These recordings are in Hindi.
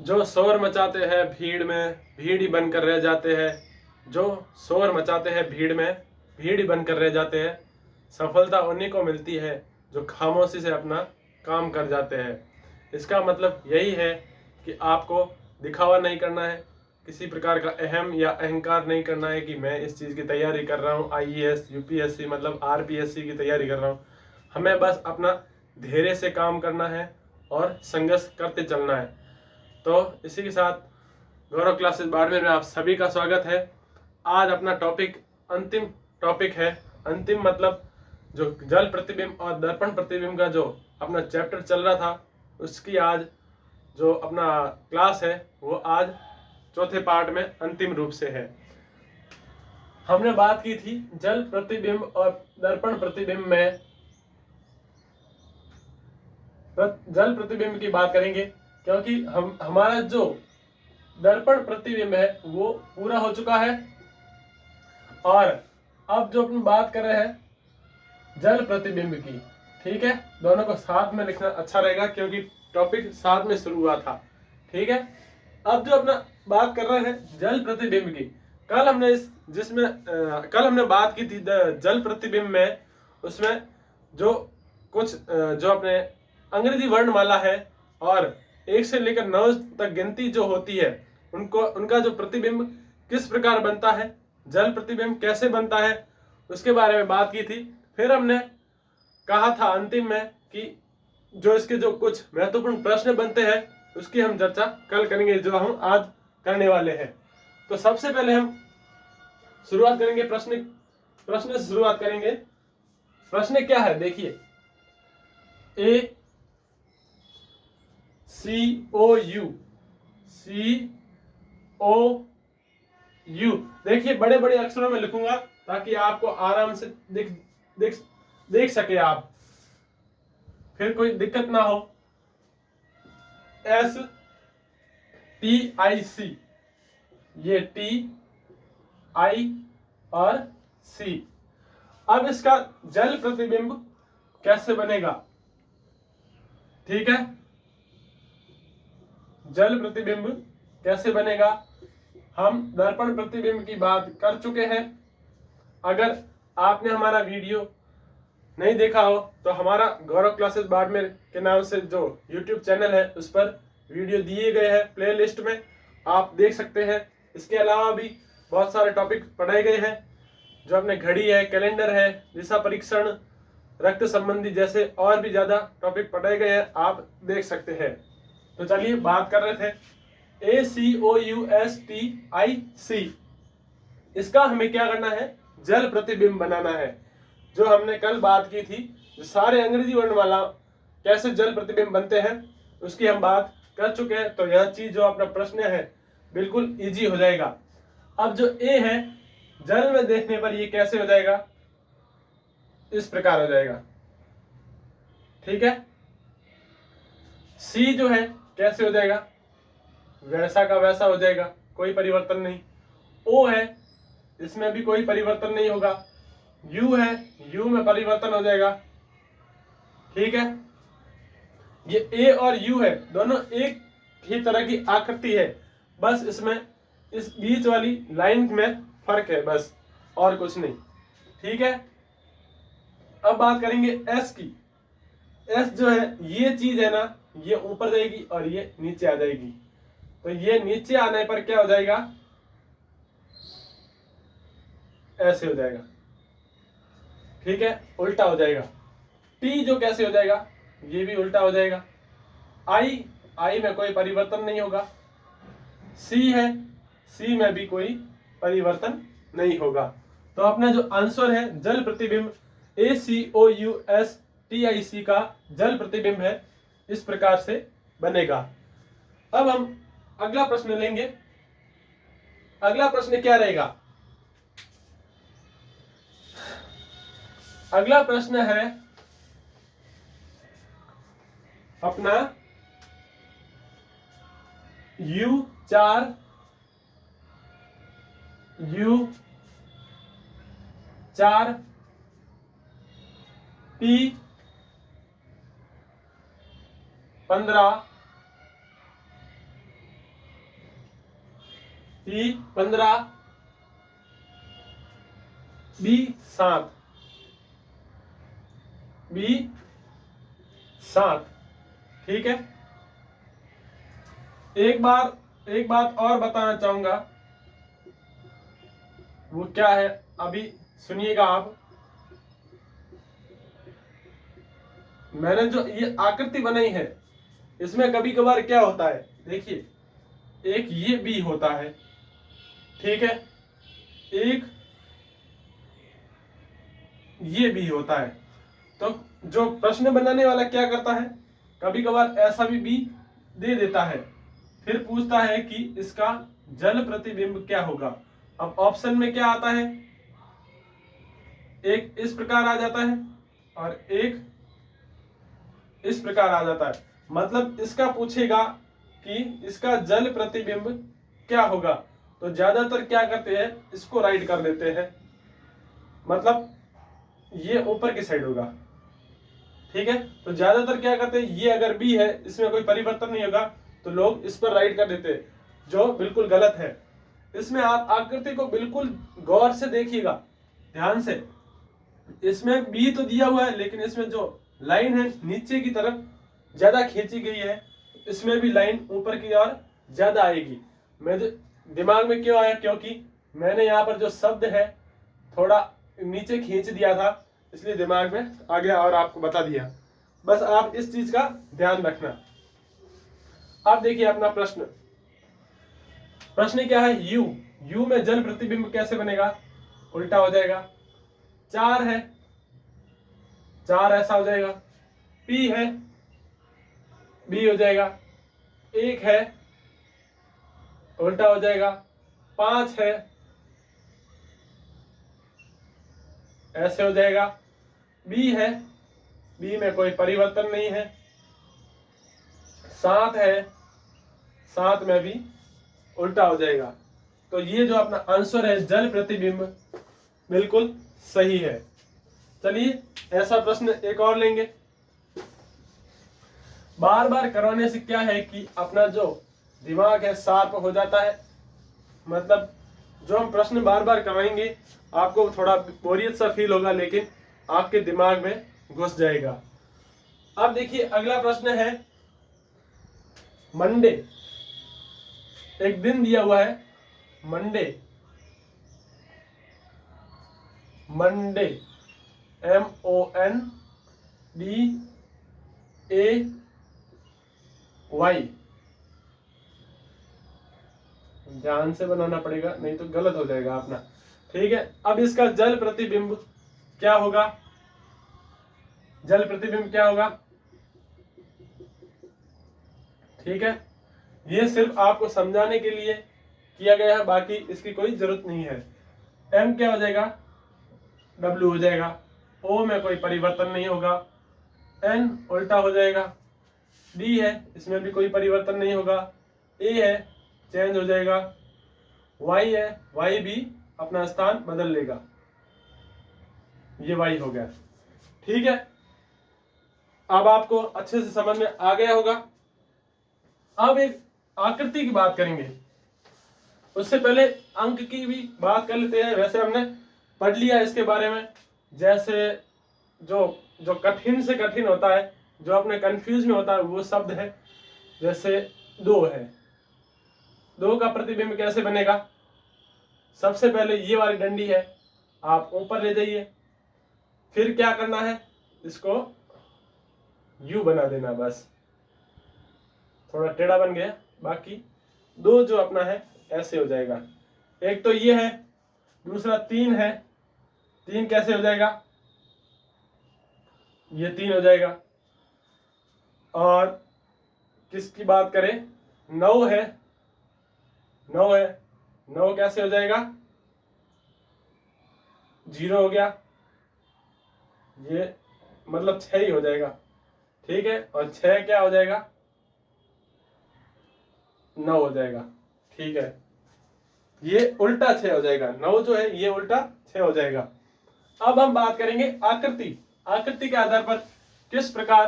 जो शोर मचाते हैं भीड़ में, भीड़ ही बनकर रह जाते हैं। जो शोर मचाते हैं भीड़ में, भीड़ ही बनकर रह जाते हैं। सफलता उन्हीं को मिलती है जो खामोशी से अपना काम कर जाते हैं। इसका मतलब यही है कि आपको दिखावा नहीं करना है, किसी प्रकार का अहम या अहंकार नहीं करना है कि मैं इस चीज़ की तैयारी कर रहा हूँ, आईएएस यूपीएससी मतलब आरपीएससी की तैयारी कर रहा हूँ। हमें बस अपना धैर्य से काम करना है और संघर्ष करते चलना है। तो इसी के साथ गौरव क्लासेस बाड़मेर में आप सभी का स्वागत है। आज अपना टॉपिक अंतिम टॉपिक है। अंतिम मतलब जो जल प्रतिबिंब और दर्पण प्रतिबिंब का जो अपना चैप्टर चल रहा था, उसकी आज जो अपना क्लास है वो आज चौथे पार्ट में अंतिम रूप से है। हमने बात की थी जल प्रतिबिंब और दर्पण प्रतिबिंब में। जल प्रतिबिंब की बात करेंगे क्योंकि हमारा जो दर्पण प्रतिबिंब है वो पूरा हो चुका है। और अब जो अपन बात कर रहे हैं जल प्रतिबिंब की, ठीक है, दोनों को साथ में लिखना अच्छा रहेगा क्योंकि टॉपिक साथ में शुरू हुआ था। ठीक है, अब जो अपना बात कर रहे हैं जल प्रतिबिंब की, कल हमने कल हमने बात की थी जल प्रतिबिंब में। उसमें जो कुछ जो अपने अंग्रेजी वर्णमाला है और 1 से लेकर 9 तक गिनती जो होती है, उनका जो प्रतिबिंब किस प्रकार बनता है, जल प्रतिबिंब कैसे बनता है, उसके बारे में बात की थी। फिर हमने कहा था अंतिम में कि जो इसके जो कुछ महत्वपूर्ण प्रश्न बनते हैं उसकी हम चर्चा कल करेंगे, जो हम आज करने वाले हैं। तो सबसे पहले हम शुरुआत करेंगे प्रश्न से शुरुआत करेंगे। प्रश्न क्या है देखिए, ए COU देखिए बड़े बड़े अक्षरों में लिखूंगा ताकि आपको आराम से देख सके आप, फिर कोई दिक्कत ना हो। STIC, ये TI और C। अब इसका जल प्रतिबिंब कैसे बनेगा, ठीक है, जल प्रतिबिंब कैसे बनेगा। हम दर्पण प्रतिबिंब की बात कर चुके हैं। अगर आपने हमारा वीडियो नहीं देखा हो तो हमारा गौरव क्लासेस बाड़मेर के नाम से जो YouTube चैनल है उस पर वीडियो दिए गए हैं, प्लेलिस्ट में आप देख सकते हैं। इसके अलावा भी बहुत सारे टॉपिक पढ़ाए गए हैं, जो अपने घड़ी है, कैलेंडर है, दिशा परीक्षण, रक्त संबंधी जैसे और भी ज्यादा टॉपिक पढ़ाए गए हैं, आप देख सकते हैं। तो चलिए बात कर रहे थे ACOUSTIC। इसका हमें क्या करना है, जल प्रतिबिंब बनाना है। जो हमने कल बात की थी, जो सारे अंग्रेजी वर्णमाला कैसे जल प्रतिबिंब बनते हैं उसकी हम बात कर चुके हैं। तो यह चीज जो अपना प्रश्न है बिल्कुल इजी हो जाएगा। अब जो ए है, जल में देखने पर ये कैसे हो जाएगा, इस प्रकार हो जाएगा, ठीक है। सी जो है कैसे हो जाएगा, वैसा का वैसा हो जाएगा, कोई परिवर्तन नहीं। ओ है, इसमें भी कोई परिवर्तन नहीं होगा। यू है, यू में परिवर्तन हो जाएगा, ठीक है। ये ए और यू है, दोनों एक ही तरह की आकृति है, बस इसमें इस बीच वाली लाइन में फर्क है, बस और कुछ नहीं, ठीक है। अब बात करेंगे एस की। एस जो है, ये चीज है ना, ये ऊपर जाएगी और ये नीचे आ जाएगी। तो ये नीचे आने पर क्या हो जाएगा, ऐसे हो जाएगा, ठीक है, उल्टा हो जाएगा। टी जो कैसे हो जाएगा, ये भी उल्टा हो जाएगा। आई, आई में कोई परिवर्तन नहीं होगा। सी है, सी में भी कोई परिवर्तन नहीं होगा। तो अपना जो आंसर है जल प्रतिबिंब ACOUSTIC का जल प्रतिबिंब है, इस प्रकार से बनेगा। अब हम अगला प्रश्न लेंगे। अगला प्रश्न क्या रहेगा, अगला प्रश्न है अपना U4 P15 P 15, B 7, B 7। ठीक है। एक बात और बताना चाहूंगा, वो क्या है अभी सुनिएगा आप। मैंने जो ये आकृति बनाई है इसमें कभी कभार क्या होता है, देखिए एक ये बी होता है, ठीक है, एक ये बी होता है। तो जो प्रश्न बनाने वाला क्या करता है, कभी कभार ऐसा भी बी दे देता है, फिर पूछता है कि इसका जल प्रतिबिंब क्या होगा। अब ऑप्शन में क्या आता है, एक इस प्रकार आ जाता है और एक इस प्रकार आ जाता है। मतलब इसका पूछेगा कि इसका जल प्रतिबिंब क्या होगा, तो ज्यादातर क्या करते हैं, इसको राइट कर देते हैं, मतलब ये ऊपर की साइड होगा। ठीक है, तो ज्यादातर क्या करते हैं, ये अगर बी है इसमें कोई परिवर्तन नहीं होगा तो लोग इस पर राइट कर देते हैं, जो बिल्कुल गलत है। इसमें आप आकृति को बिल्कुल गौर से देखिएगा, ध्यान से। इसमें बी तो दिया हुआ है लेकिन इसमें जो लाइन है नीचे की तरफ ज्यादा खींची गई है, इसमें भी लाइन ऊपर की ओर ज्यादा आएगी। मेरे दिमाग में क्यों आया, क्योंकि मैंने यहाँ पर जो शब्द है थोड़ा नीचे खींच दिया था, इसलिए दिमाग में आ गया और आपको बता दिया। बस आप इस चीज का ध्यान रखना। अब देखिए अपना प्रश्न क्या है, यू में जल प्रतिबिंब कैसे बनेगा, उल्टा हो जाएगा। 4 है, 4 ऐसा हो जाएगा। P है, B हो जाएगा। 1 है, उल्टा हो जाएगा। 5 है, ऐसे हो जाएगा। B है, B में कोई परिवर्तन नहीं है। 7 है, 7 में भी उल्टा हो जाएगा। तो ये जो अपना आंसर है जल प्रतिबिंब बिल्कुल सही है। चलिए ऐसा प्रश्न एक और लेंगे। बार बार करवाने से क्या है कि अपना जो दिमाग है शार्प हो जाता है। मतलब जो हम प्रश्न बार बार करवाएंगे आपको थोड़ा बोरियत सा फील होगा, लेकिन आपके दिमाग में घुस जाएगा। अब देखिए अगला प्रश्न है, मंडे, एक दिन दिया हुआ है मंडे, MONDAY। ध्यान से बनाना पड़ेगा नहीं तो गलत हो जाएगा अपना। ठीक है, अब इसका जल प्रतिबिंब क्या होगा, जल प्रतिबिंब क्या होगा। ठीक है, ये सिर्फ आपको समझाने के लिए किया गया है, बाकी इसकी कोई जरूरत नहीं है। M क्या हो जाएगा, W हो जाएगा। O में कोई परिवर्तन नहीं होगा। N उल्टा हो जाएगा। D है, इसमें भी कोई परिवर्तन नहीं होगा। A है, चेंज हो जाएगा। Y है, Y भी अपना स्थान बदल लेगा। ये Y हो गया। ठीक है, अब आपको अच्छे से समझ में आ गया होगा। अब एक आकृति की बात करेंगे, उससे पहले अंक की भी बात कर लेते हैं। वैसे हमने पढ़ लिया इसके बारे में, जैसे जो कठिन से कठिन होता है, जो अपने कंफ्यूज में होता है, वो शब्द है। जैसे 2 है, 2 का प्रतिबिंब कैसे बनेगा। सबसे पहले ये वाली डंडी है, आप ऊपर ले जाइए, फिर क्या करना है, इसको यू बना देना, बस थोड़ा टेढ़ा बन गया। बाकी 2 जो अपना है ऐसे हो जाएगा। एक तो ये है, दूसरा 3 है। 3 कैसे हो जाएगा, ये 3 हो जाएगा। और किसकी बात करें, 9 है, 9 है, 9 कैसे हो जाएगा, 0 हो गया, ये मतलब 6 ही हो जाएगा। ठीक है, और 6 क्या हो जाएगा, 9 हो जाएगा। ठीक है, ये उल्टा 6 हो जाएगा। 9 जो है ये उल्टा 6 हो जाएगा। अब हम बात करेंगे आकृति के आधार पर किस प्रकार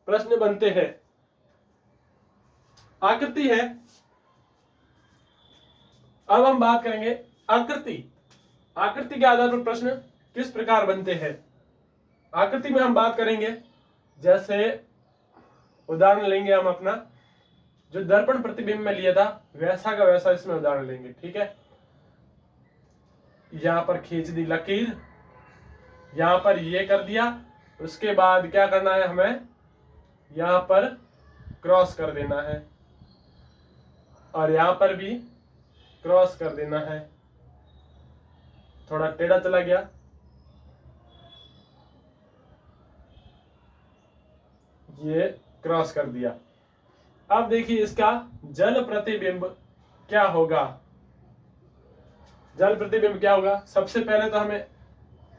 प्रश्न बनते हैं। आकृति है, अब हम बात करेंगे आकृति। आकृति के आधार पर प्रश्न किस प्रकार बनते हैं। आकृति में हम बात करेंगे, जैसे उदाहरण लेंगे हम अपना जो दर्पण प्रतिबिंब में लिया था वैसा का वैसा इसमें उदाहरण लेंगे। ठीक है, यहां पर खींच दी लकीर, यहां पर ये कर दिया, उसके बाद क्या करना है, हमें यहां पर क्रॉस कर देना है और यहां पर भी क्रॉस कर देना है। थोड़ा टेढ़ा चला गया, ये क्रॉस कर दिया। अब देखिए इसका जल प्रतिबिंब क्या होगा। जल प्रतिबिंब क्या होगा, सबसे पहले तो हमें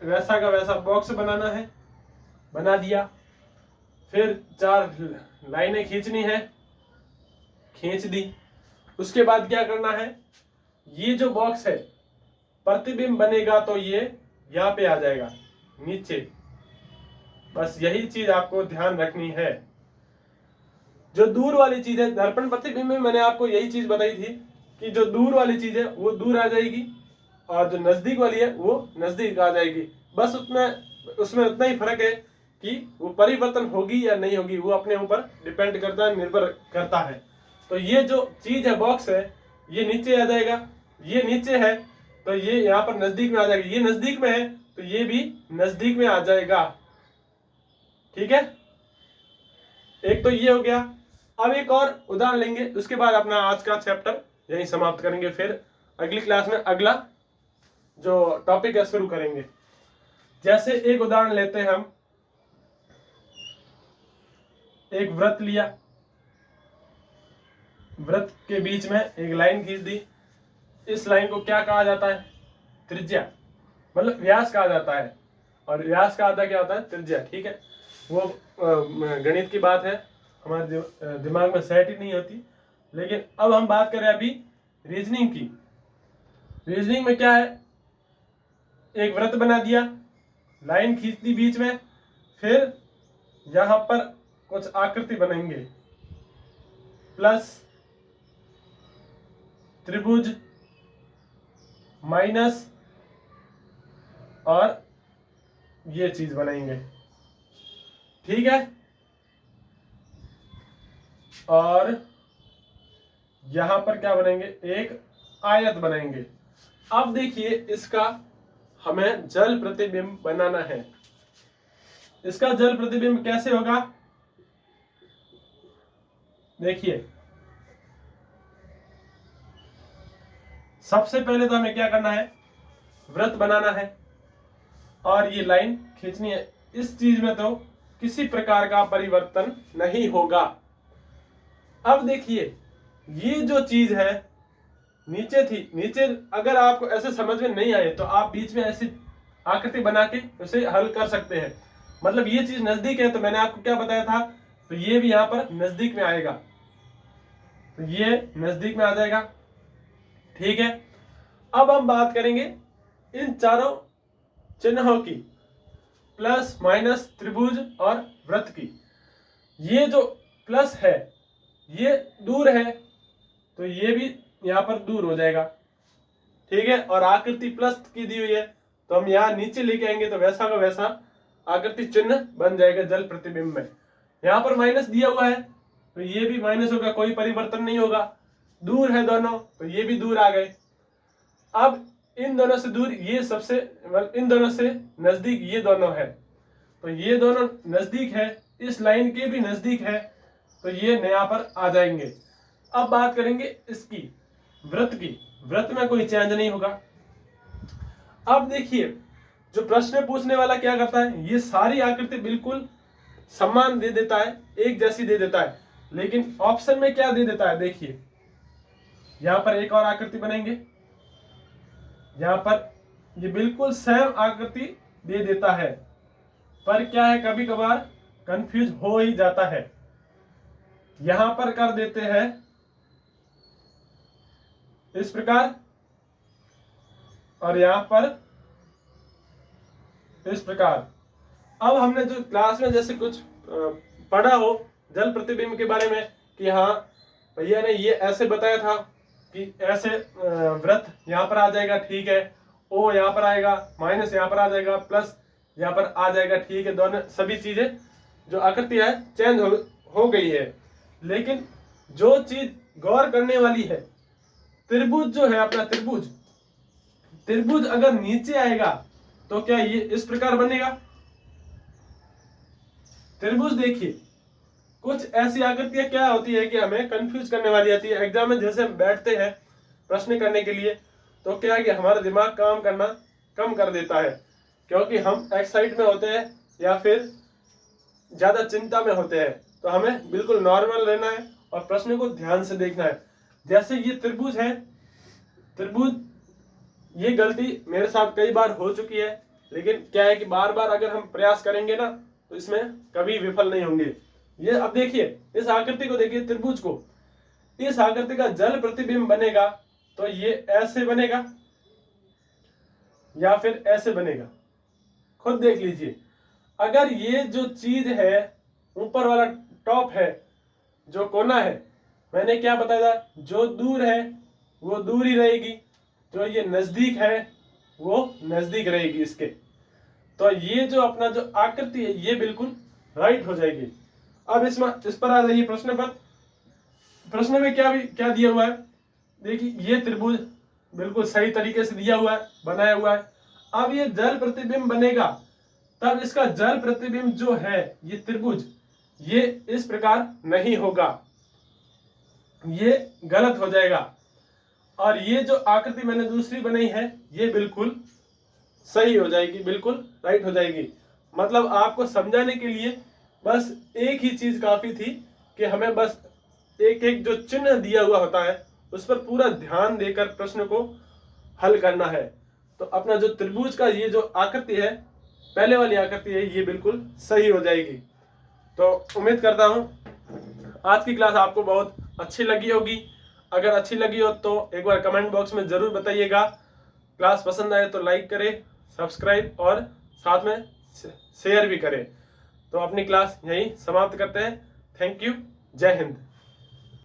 वैसा का वैसा बॉक्स बनाना है, बना दिया। फिर 4 लाइनें खींचनी है, खींच दी। उसके बाद क्या करना है, ये जो बॉक्स है प्रतिबिंब बनेगा तो ये यहाँ पे आ जाएगा नीचे। बस यही चीज आपको ध्यान रखनी है। जो दूर वाली चीज है, दर्पण प्रतिबिंब में मैंने आपको यही चीज बताई थी कि जो दूर वाली चीज है वो दूर आ जाएगी और जो नजदीक वाली है वो नजदीक आ जाएगी। बस उसमें उतना ही फर्क है कि वो परिवर्तन होगी या नहीं होगी, वो अपने ऊपर डिपेंड करता है, निर्भर करता है। तो ये जो चीज है, बॉक्स है, ये नीचे आ जाएगा, ये नीचे है तो ये यहाँ पर नजदीक में आ जाएगा, ये नजदीक में है तो ये भी नजदीक में आ जाएगा। ठीक है, एक तो ये हो गया। अब एक और उदाहरण लेंगे, उसके बाद अपना आज का चैप्टर यहीं समाप्त करेंगे। फिर अगली क्लास में अगला जो टॉपिक है शुरू करेंगे। जैसे एक उदाहरण लेते हैं हम, एक वृत्त लिया, वृत्त के बीच में एक लाइन खींच दी। इस लाइन को क्या कहा जाता है, त्रिज्या, मतलब व्यास कहा जाता है। और व्यास का आधा क्या होता है, त्रिज्या। ठीक है, वो गणित की बात है, हमारे दिमाग में सेट ही नहीं होती। लेकिन अब हम बात करें अभी रीजनिंग की। रीजनिंग में क्या है, एक वृत्त बना दिया, लाइन खींच दी बीच में, फिर यहां पर कुछ आकृति बनाएंगे, प्लस, त्रिभुज, माइनस और ये चीज बनाएंगे। ठीक है, और यहां पर क्या बनाएंगे, एक आयत बनाएंगे। अब देखिए इसका हमें जल प्रतिबिंब बनाना है। इसका जल प्रतिबिंब कैसे होगा, देखिए सबसे पहले तो हमें क्या करना है, वृत्त बनाना है और ये लाइन खींचनी है। इस चीज में तो किसी प्रकार का परिवर्तन नहीं होगा। अब देखिए ये जो चीज है नीचे थी, नीचे अगर आपको ऐसे समझ में नहीं आए तो आप बीच में ऐसी आकृति बना के उसे हल कर सकते हैं। मतलब ये चीज नजदीक है तो मैंने आपको क्या बताया था, तो ये भी यहां पर नजदीक में आएगा, तो ये नजदीक में आ जाएगा। ठीक है, अब हम बात करेंगे इन चारों चिन्हों की, प्लस, माइनस, त्रिभुज और वृत्त की। ये जो प्लस है ये दूर है तो ये भी यहां पर दूर हो जाएगा। ठीक है, और आकृति प्लस की दी हुई है तो हम यहां नीचे लेके आएंगे तो वैसा का वैसा आकृति चिन्ह बन जाएगा जल प्रतिबिंब में। यहां पर माइनस दिया हुआ है तो ये भी माइनस होगा, कोई परिवर्तन नहीं होगा। दूर है दोनों तो ये भी दूर आ गए। अब इन दोनों से दूर ये सबसे, इन दोनों से नजदीक ये दोनों है तो ये दोनों नजदीक है, इस लाइन के भी नजदीक है तो ये यहाँ पर आ जाएंगे। अब बात करेंगे इसकी वृत्त की। वृत्त में कोई चेंज नहीं होगा। अब देखिए जो प्रश्न पूछने वाला क्या करता है, ये सारी आकृति बिल्कुल समान दे देता है, एक जैसी दे देता है, लेकिन ऑप्शन में क्या दे देता है, देखिए यहां पर एक और आकृति बनाएंगे, यहां पर ये बिल्कुल सेम आकृति दे देता है, पर क्या है कभी कभार कंफ्यूज हो ही जाता है। यहां पर कर देते हैं इस प्रकार और यहां पर इस प्रकार। अब हमने जो क्लास में जैसे कुछ पढ़ा हो जल प्रतिबिंब के बारे में कि हाँ भैया ने ये ऐसे बताया था कि ऐसे वृत्त यहाँ पर आ जाएगा, ठीक है, ओ यहाँ पर आएगा, माइनस यहाँ पर आ जाएगा, प्लस यहाँ पर आ जाएगा, ठीक है, दोनों सभी चीजें जो आकृति है चेंज हो गई है। लेकिन जो चीज गौर करने वाली है, त्रिभुज जो है अपना त्रिभुज अगर नीचे आएगा तो क्या ये इस प्रकार बनेगा? त्रिभुज देखिए, कुछ ऐसी आकृतियां क्या होती है कि हमें कंफ्यूज करने वाली आती है। एग्जाम में जैसे हम बैठते हैं प्रश्न करने के लिए तो क्या है कि हमारा दिमाग काम करना कम कर देता है, क्योंकि हम एक्साइट में होते हैं या फिर ज्यादा चिंता में होते हैं। तो हमें बिल्कुल नॉर्मल रहना है और प्रश्न को ध्यान से देखना है। जैसे ये त्रिभुज है, त्रिभुज, ये गलती मेरे साथ कई बार हो चुकी है, लेकिन क्या है कि बार बार अगर हम प्रयास करेंगे ना तो इसमें कभी विफल नहीं होंगे। ये अब देखिए, इस आकृति को देखिए, त्रिभुज को, इस आकृति का जल प्रतिबिंब बनेगा तो ये ऐसे बनेगा या फिर ऐसे बनेगा, खुद देख लीजिए। अगर ये जो चीज है, ऊपर वाला टॉप है, जो कोना है, मैंने क्या बताया था, जो दूर है वो दूर ही रहेगी, जो ये नजदीक है वो नजदीक रहेगी इसके। तो ये जो अपना जो आकृति है ये बिल्कुल राइट हो जाएगी। अब इस पर आ जाइए प्रश्न पर। प्रश्न में क्या दिया हुआ है, देखिए ये त्रिभुज बिल्कुल सही तरीके से दिया हुआ है, बनाया हुआ है। अब ये जल प्रतिबिंब बनेगा, तब इसका जल प्रतिबिंब जो है ये त्रिभुज, ये इस प्रकार नहीं होगा, ये गलत हो जाएगा। और ये जो आकृति मैंने दूसरी बनाई है ये बिल्कुल सही हो जाएगी, बिल्कुल राइट हो जाएगी। मतलब आपको समझाने के लिए बस एक ही चीज काफी थी कि हमें बस एक एक जो चिन्ह दिया हुआ होता है उस पर पूरा ध्यान देकर प्रश्न को हल करना है। तो अपना जो त्रिभुज का ये जो आकृति है, पहले वाली आकृति है, ये बिल्कुल सही हो जाएगी। तो उम्मीद करता हूं आज की क्लास आपको बहुत अच्छी लगी होगी। अगर अच्छी लगी हो तो एक बार कमेंट बॉक्स में जरूर बताइएगा। क्लास पसंद आए तो लाइक करें, सब्सक्राइब और साथ में शेयर भी करें। तो अपनी क्लास यहीं समाप्त करते हैं। थैंक यू, जय हिंद।